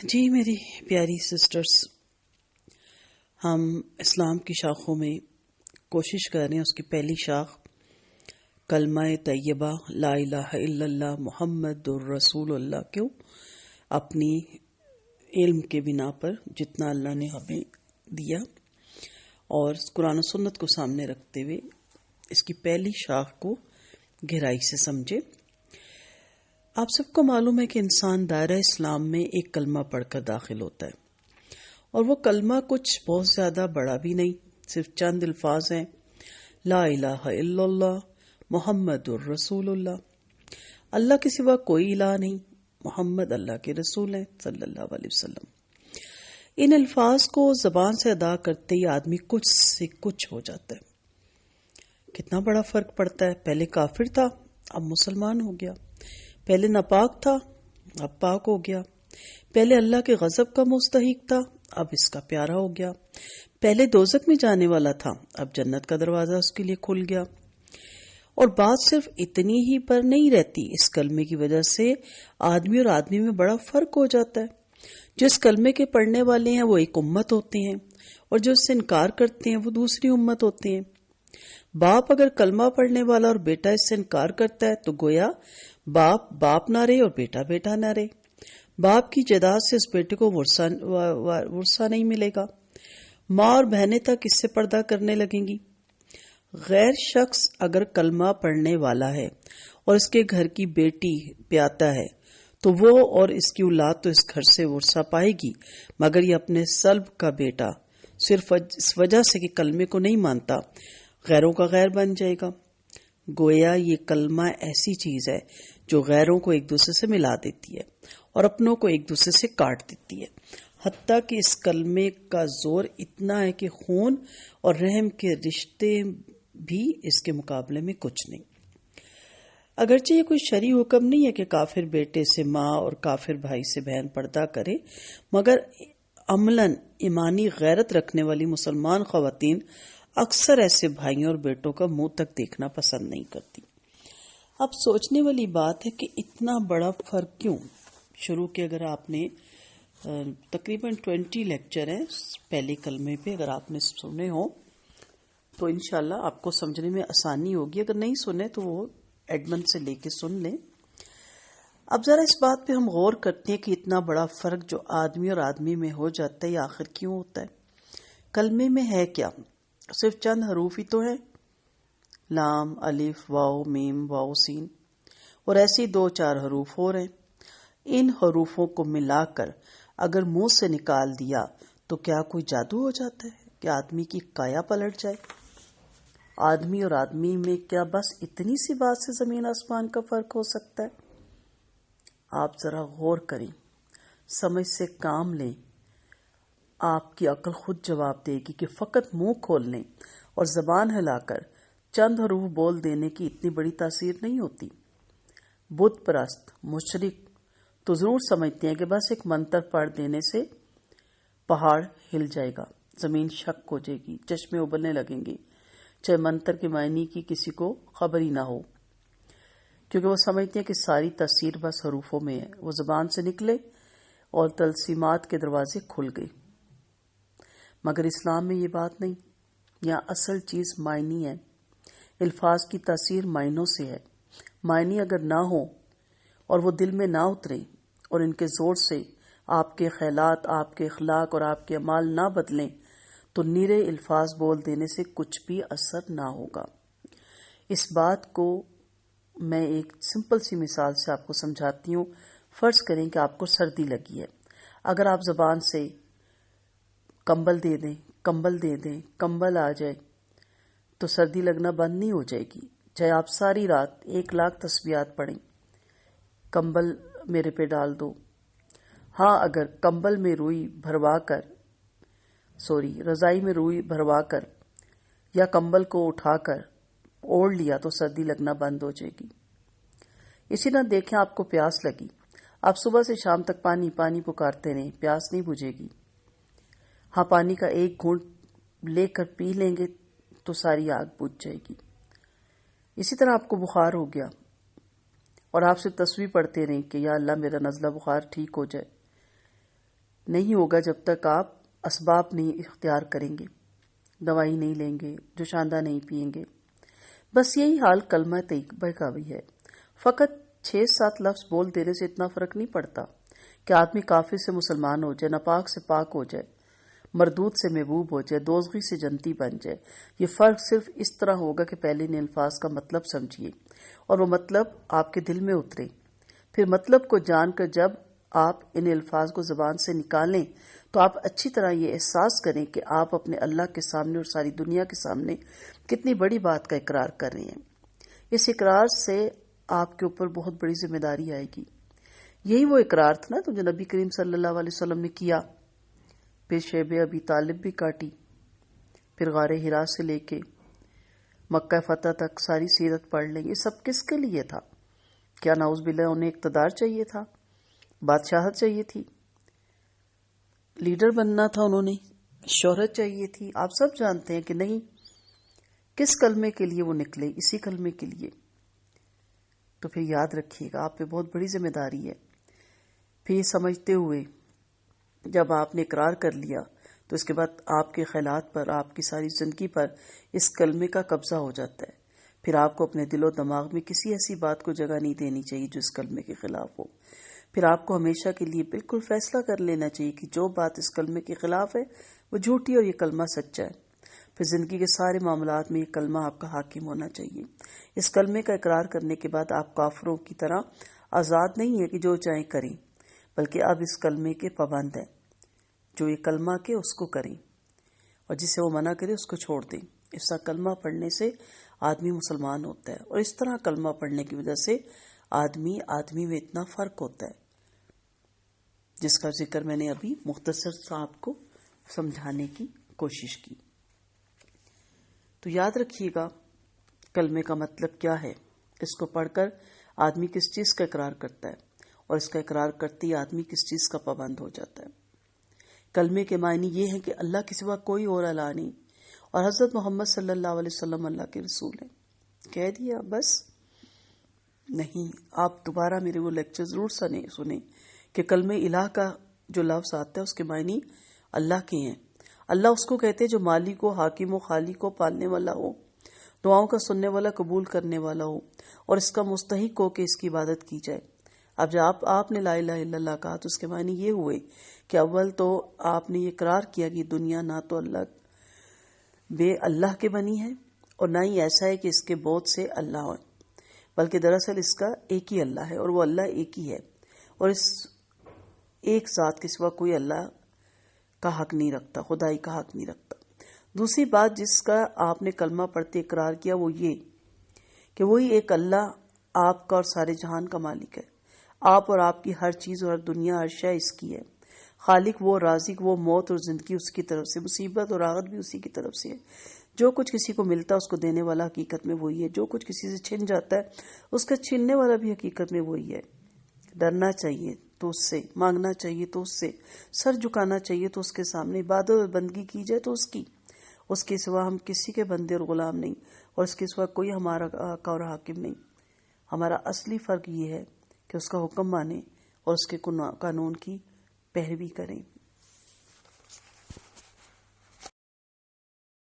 جی میری پیاری سسٹرز، ہم اسلام کی شاخوں میں کوشش کر رہے ہیں اس کی پہلی شاخ کلمہ طیبہ لا الہ الا اللہ محمد الرسول اللہ کو اپنی علم کے بنا پر جتنا اللہ نے ہمیں دیا اور قرآن و سنت کو سامنے رکھتے ہوئے اس کی پہلی شاخ کو گہرائی سے سمجھے۔ آپ سب کو معلوم ہے کہ انسان دائرہ اسلام میں ایک کلمہ پڑھ کر داخل ہوتا ہے، اور وہ کلمہ کچھ بہت زیادہ بڑا بھی نہیں، صرف چند الفاظ ہیں، لا الہ الا اللہ محمد الرسول اللہ۔ اللہ کے سوا کوئی الہ نہیں، محمد اللہ کے رسول ہیں صلی اللہ علیہ وسلم۔ ان الفاظ کو زبان سے ادا کرتے ہی آدمی کچھ سے کچھ ہو جاتا ہے۔ کتنا بڑا فرق پڑتا ہے، پہلے کافر تھا اب مسلمان ہو گیا، پہلے ناپاک تھا اب پاک ہو گیا، پہلے اللہ کے غضب کا مستحق تھا اب اس کا پیارا ہو گیا، پہلے دوزخ میں جانے والا تھا اب جنت کا دروازہ اس کے لیے کھل گیا۔ اور بات صرف اتنی ہی پر نہیں رہتی، اس کلمے کی وجہ سے آدمی اور آدمی میں بڑا فرق ہو جاتا ہے۔ جو اس کلمے کے پڑھنے والے ہیں وہ ایک امت ہوتے ہیں، اور جو اس سے انکار کرتے ہیں وہ دوسری امت ہوتے ہیں۔ باپ اگر کلمہ پڑھنے والا اور بیٹا اس سے انکار کرتا ہے تو گویا باپ باپ نہ رہے اور بیٹا بیٹا نہ رہے۔ باپ کی جائیداد سے اس بیٹے کو ورثہ نہیں ملے گا، ماں اور بہنیں تک اس سے پردہ کرنے لگیں گی۔ غیر شخص اگر کلمہ پڑھنے والا ہے اور اس کے گھر کی بیٹی پیاتا ہے تو وہ اور اس کی اولاد تو اس گھر سے ورثہ پائے گی، مگر یہ اپنے صلب کا بیٹا صرف اس وجہ سے کہ کلمے کو نہیں مانتا غیروں کا غیر بن جائے گا۔ گویا یہ کلمہ ایسی چیز ہے جو غیروں کو ایک دوسرے سے ملا دیتی ہے اور اپنوں کو ایک دوسرے سے کاٹ دیتی ہے، حتیٰ کہ اس کلمے کا زور اتنا ہے کہ خون اور رحم کے رشتے بھی اس کے مقابلے میں کچھ نہیں۔ اگرچہ یہ کوئی شرعی حکم نہیں ہے کہ کافر بیٹے سے ماں اور کافر بھائی سے بہن پردہ کرے، مگر عملاً ایمانی غیرت رکھنے والی مسلمان خواتین اکثر ایسے بھائیوں اور بیٹوں کا منہ تک دیکھنا پسند نہیں کرتی۔ اب سوچنے والی بات ہے کہ اتنا بڑا فرق کیوں؟ شروع کے اگر آپ نے تقریباً 20 لیکچر ہیں پہلے کلمے پہ، اگر آپ نے سنے ہوں تو انشاءاللہ آپ کو سمجھنے میں آسانی ہوگی، اگر نہیں سنے تو وہ ایڈمن سے لے کے سن لیں۔ اب ذرا اس بات پہ ہم غور کرتے ہیں کہ اتنا بڑا فرق جو آدمی اور آدمی میں ہو جاتا ہے یہ آخر کیوں ہوتا ہے؟ کلمے میں ہے کیا؟ صرف چند حروف ہی تو ہیں، لام، الف، واو، میم، واو، سین، اور ایسے ہی 2-4 حروف ہو رہے ہیں۔ ان حروفوں کو ملا کر اگر منہ سے نکال دیا تو کیا کوئی جادو ہو جاتا ہے کہ آدمی کی کایا پلٹ جائے؟ آدمی اور آدمی میں کیا بس اتنی سی بات سے زمین آسمان کا فرق ہو سکتا ہے؟ آپ ذرا غور کریں، سمجھ سے کام لیں، آپ کی عقل خود جواب دے گی کہ فقط منہ کھولنے اور زبان ہلا کر چند حروف بول دینے کی اتنی بڑی تاثیر نہیں ہوتی۔ بت پرست مشرک تو ضرور سمجھتے ہیں کہ بس ایک منتر پڑھ دینے سے پہاڑ ہل جائے گا، زمین شک ہو جائے گی، چشمے ابلنے لگیں گے، چاہے منتر کے معنی کی کسی کو خبر ہی نہ ہو، کیونکہ وہ سمجھتے ہیں کہ ساری تاثیر بس حروفوں میں ہے۔ وہ زبان سے نکلے اور تلسیمات کے دروازے کھل گئے۔ مگر اسلام میں یہ بات نہیں، یہاں اصل چیز معنی ہے۔ الفاظ کی تاثیر معنوں سے ہے۔ معنی اگر نہ ہو اور وہ دل میں نہ اترے اور ان کے زور سے آپ کے خیالات، آپ کے اخلاق اور آپ کے اعمال نہ بدلیں تو نیرے الفاظ بول دینے سے کچھ بھی اثر نہ ہوگا۔ اس بات کو میں ایک سمپل سی مثال سے آپ کو سمجھاتی ہوں۔ فرض کریں کہ آپ کو سردی لگی ہے، اگر آپ زبان سے کمبل دے دیں، کمبل دے دیں، کمبل آ جائے تو سردی لگنا بند نہیں ہو جائے گی، چاہے آپ ساری رات 1,00,000 تسبیحات پڑھیں، کمبل میرے پہ ڈال دو۔ ہاں، اگر کمبل میں رضائی میں روئی بھروا کر یا کمبل کو اٹھا کر اوڑھ لیا تو سردی لگنا بند ہو جائے گی۔ اسی طرح دیکھیں، آپ کو پیاس لگی، آپ صبح سے شام تک پانی پانی پکارتے رہیں، پیاس نہیں بجھے گی۔ ہاں، پانی کا ایک گھونٹ لے کر پی لیں گے تو ساری آگ بجھ جائے گی۔ اسی طرح آپ کو بخار ہو گیا اور آپ سے تسبیح پڑھتے رہیں کہ یا اللہ میرا نزلہ بخار ٹھیک ہو جائے، نہیں ہوگا جب تک آپ اسباب نہیں اختیار کریں گے، دوائی نہیں لیں گے، جوشاندہ نہیں پئیں گے۔ بس یہی حال کلمہ طیبہ کا بھی ہے۔ فقط 6-7 لفظ بول دینے سے اتنا فرق نہیں پڑتا کہ آدمی کافر سے مسلمان ہو جائے، ناپاک سے پاک ہو جائے، مردود سے محبوب ہو جائے، دوزخی سے جنتی بن جائے۔ یہ فرق صرف اس طرح ہوگا کہ پہلے ان الفاظ کا مطلب سمجھیے اور وہ مطلب آپ کے دل میں اترے۔ پھر مطلب کو جان کر جب آپ ان الفاظ کو زبان سے نکالیں تو آپ اچھی طرح یہ احساس کریں کہ آپ اپنے اللہ کے سامنے اور ساری دنیا کے سامنے کتنی بڑی بات کا اقرار کر رہے ہیں۔ اس اقرار سے آپ کے اوپر بہت بڑی ذمہ داری آئے گی۔ یہی وہ اقرار تھا نا جو نبی کریم صلی اللہ علیہ وسلم نے کیا۔ پھر شیب ابی طالب بھی کاٹی، پھر غار حرا سے لے کے مکہ فتح تک ساری سیرت پڑھ لیں۔ یہ سب کس کے لیے تھا؟ کیا نعوذ باللہ انہیں اقتدار چاہیے تھا؟ بادشاہت چاہیے تھی؟ لیڈر بننا تھا انہوں نے؟ شہرت چاہیے تھی؟ آپ سب جانتے ہیں کہ نہیں۔ کس کلمے کے لیے وہ نکلے؟ اسی کلمے کے لیے۔ تو پھر یاد رکھیے گا آپ پہ بہت بڑی ذمہ داری ہے۔ پھر یہ سمجھتے ہوئے جب آپ نے اقرار کر لیا تو اس کے بعد آپ کے خیالات پر، آپ کی ساری زندگی پر اس کلمے کا قبضہ ہو جاتا ہے۔ پھر آپ کو اپنے دل و دماغ میں کسی ایسی بات کو جگہ نہیں دینی چاہیے جو اس کلمے کے خلاف ہو۔ پھر آپ کو ہمیشہ کے لیے بالکل فیصلہ کر لینا چاہیے کہ جو بات اس کلمے کے خلاف ہے وہ جھوٹی اور یہ کلمہ سچا ہے۔ پھر زندگی کے سارے معاملات میں یہ کلمہ آپ کا حاکم ہونا چاہیے۔ اس کلمے کا اقرار کرنے کے بعد آپ کافروں کی طرح آزاد نہیں ہے کہ جو چاہیں کریں، بلکہ اب اس کلمے کے پابند ہیں۔ جو یہ کلمہ کے اس کو کریں اور جسے وہ منع کرے اس کو چھوڑ دیں۔ اس طرح کلمہ پڑھنے سے آدمی مسلمان ہوتا ہے، اور اس طرح کلمہ پڑھنے کی وجہ سے آدمی میں اتنا فرق ہوتا ہے جس کا ذکر میں نے ابھی مختصر سا آپ کو سمجھانے کی کوشش کی۔ تو یاد رکھیے گا کلمے کا مطلب کیا ہے۔ اس کو پڑھ کر آدمی کس چیز کا اقرار کرتا ہے، اور اس کا اقرار کرتے ہی آدمی کس چیز کا پابند ہو جاتا ہے۔ کلمے کے معنی یہ ہے کہ اللہ کے سوا کوئی اور الہ نہیں، اور حضرت محمد صلی اللہ علیہ وسلم اللہ کے رسول ہیں۔ کہہ دیا بس؟ نہیں، آپ دوبارہ میرے وہ لیکچر ضرور سنیں کہ کلمہ الہ کا جو لفظ آتا ہے اس کے معنی اللہ کے ہیں۔ اللہ اس کو کہتے ہیں جو مالک و حاکم و خالق و پالنے والا ہو، دعاؤں کا سننے والا، قبول کرنے والا ہو، اور اس کا مستحق ہو کہ اس کی عبادت کی جائے۔ اب جب آپ نے لا الہ الا اللہ کہا تو اس کے معنی یہ ہوئے کہ اول تو آپ نے یہ اقرار کیا کہ دنیا نہ تو اللہ کے بنی ہے، اور نہ ہی ایسا ہے کہ اس کے بہت سے اللہ ہیں، بلکہ دراصل اس کا ایک ہی اللہ ہے، اور وہ اللہ ایک ہی ہے، اور اس ایک ذات کے سوا کوئی اللہ کا حق نہیں رکھتا، خدائی کا حق نہیں رکھتا۔ دوسری بات جس کا آپ نے کلمہ پڑھتے اقرار کیا وہ یہ کہ وہی ایک اللہ آپ کا اور سارے جہان کا مالک ہے۔ آپ اور آپ کی ہر چیز اور ہر دنیا، ہر شے اس کی ہے۔ خالق وہ، رازق وہ، موت اور زندگی اس کی طرف سے، مصیبت اور راحت بھی اسی کی طرف سے ہے۔ جو کچھ کسی کو ملتا ہے اس کو دینے والا حقیقت میں وہی ہے، جو کچھ کسی سے چھن جاتا ہے اس کا چھیننے والا بھی حقیقت میں وہی ہے۔ ڈرنا چاہیے تو اس سے، مانگنا چاہیے تو اس سے، سر جھکانا چاہیے تو اس کے سامنے، عبادت اور بندگی کی جائے تو اس کی۔ اس کے سوا ہم کسی کے بندے اور غلام نہیں، اور اس کے سوا کوئی ہمارا آقا اور حاکم نہیں۔ ہمارا اصلی فرق یہ ہے کہ اس کا حکم مانیں اور اس کے قانون کی پیروی کریں۔